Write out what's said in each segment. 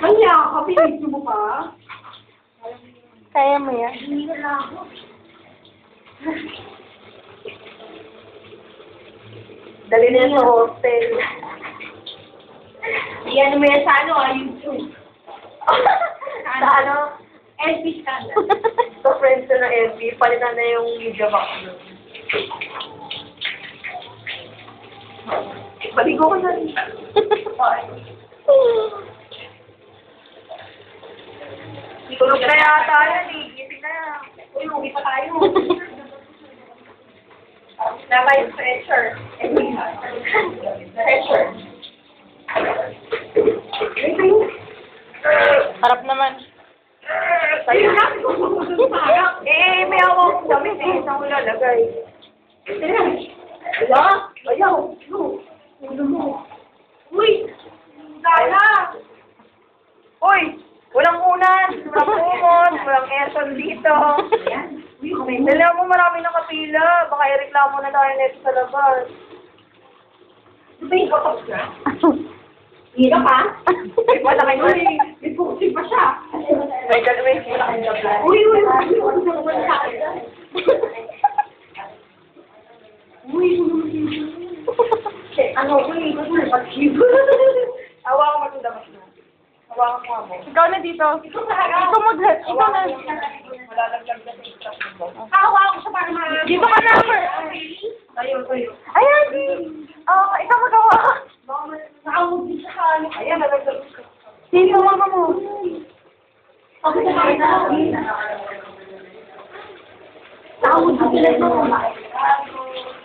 Manya ka, pinigyo mo pa? Kaya mo yan. Hindi na lang ako. Dali na yan sa hostel. Iyan mo yan sa ano, YouTube. Sa ano? LP channel. Sa friends ko ng LP, palitan na yung video box. Maligo ko na rin. Tulog na yata yan eh. Gising na yan. Uy, uwi pa tayo. Nama yung stretcher. Stretcher. Harap naman. Sa'yo na. Eh, may awang gamit eh. Saan ko lalagay? Wala. Ayaw. Ulo mo. Uy! Sana! Uy! Walang unan! Walang kumot! Walang aircon dito! Dala mo, marami nakapila. Baka i-reklamo na tayo neto sa labas. Ito ba yung botox na? Hira pa? Wala kayo eh. May puksig pa siya. May kalaway sila kang dablan. Uy! Ano, uy, ba't mo pag-chib? Awa ko matundamot mo. Awa ko mo. Ikaw na dito. Ikaw mo dito. Ikaw na. Malalaglag na sa isang mo. Awa ko siya para mga... Dito ka na. Tayo. Ayan, di. Ikaw magawa. Nakawag din siya ka. Ayan, nalaglag ko. Dito, mama mo. Ako sa kanya. Nakawag din sila ito.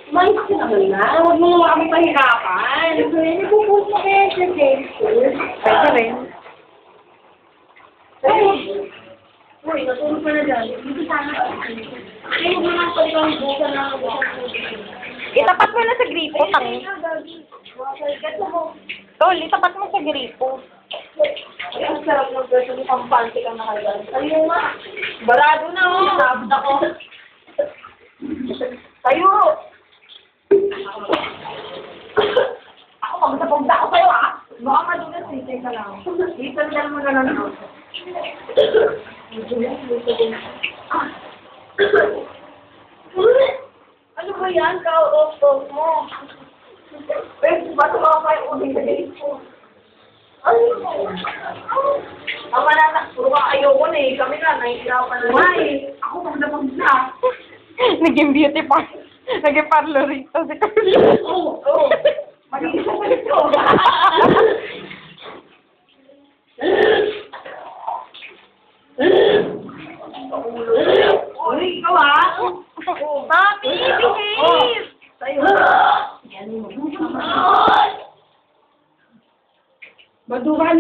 May kasi naman na. Huwag mo naman kami pahirapan. Hindi po po sa education. Pwede rin. Uy, natulog ka na dyan. Dito sana. Ay, huwag naman pa ito ang buka na Itapat mo na sa gripo, tangi. Tol, itapat mo sa gripo. Ay, ang sarap ng version ng pampansi kang nakagal. Tayo nga. Barado na oh. Sabot ako. Tayo. Ako, pagkatapagda ako sa'yo, ah. Baka madulas, eh. Teka lang. Dito na mo na lang. Ano ba yan? Ka-off mo. Pwede ba tumama yung uling sa ko? Ang mananak, puro ka ayoko na eh. Kami na, nahihirapan na. Ay, ako pagkatapagda. Naging beauty park. Naging parlor rito si Carlo. Oo. Malinis ako nito. Uy, ikaw ah. Mami, behave! Sa'yo. Yan mo. Baduhan